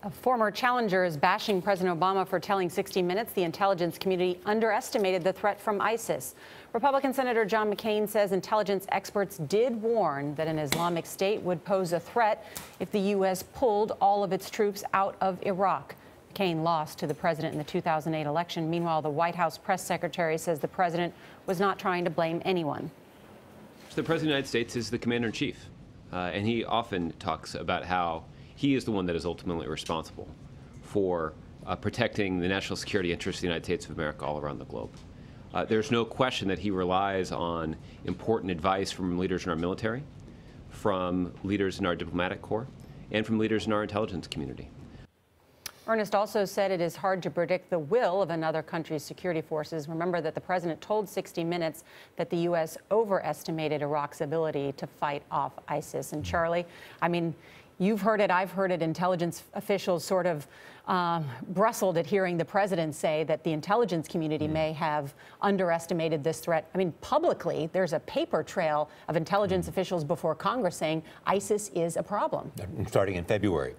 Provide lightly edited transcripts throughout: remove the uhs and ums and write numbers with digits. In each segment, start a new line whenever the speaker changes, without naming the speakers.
A former challenger is bashing President Obama for telling 60 Minutes the intelligence community underestimated the threat from ISIS. Republican Senator John McCain says intelligence experts did warn that an Islamic State would pose a threat if the U.S. pulled all of its troops out of Iraq. McCain lost to the president in the 2008 election. Meanwhile, the White House press secretary says the president was not trying to blame anyone.
The president of the United States is the commander-in-chief, and he often talks about how he is the one that is ultimately responsible for protecting the national security interests of the United States of America all around the globe. There's no question that he relies on important advice from leaders in our military, from leaders in our diplomatic corps, and from leaders in our intelligence community.
Ernest also said it is hard to predict the will of another country's security forces. Remember that the president told 60 Minutes that the U.S. overestimated Iraq's ability to fight off ISIS. And Charlie, I mean, you've heard it, I've heard it. Intelligence officials sort of bristled at hearing the president say that the intelligence community may have underestimated this threat. I mean, publicly, there's a paper trail of intelligence officials before Congress saying ISIS is a problem.
Starting in February.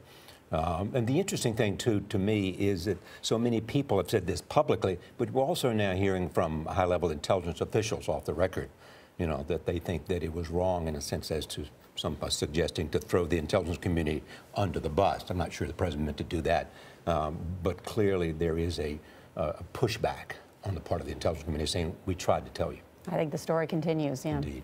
And the interesting thing, too, to me, is that so many people have said this publicly, but we're also now hearing from high-level intelligence officials off the record, you know, that they think that it was wrong in a sense as to some suggesting to throw the intelligence community under the bus. I'm not sure the president meant to do that, but clearly there is a pushback on the part of the intelligence community saying, we tried to tell you.
I think the story continues, yeah.
Indeed.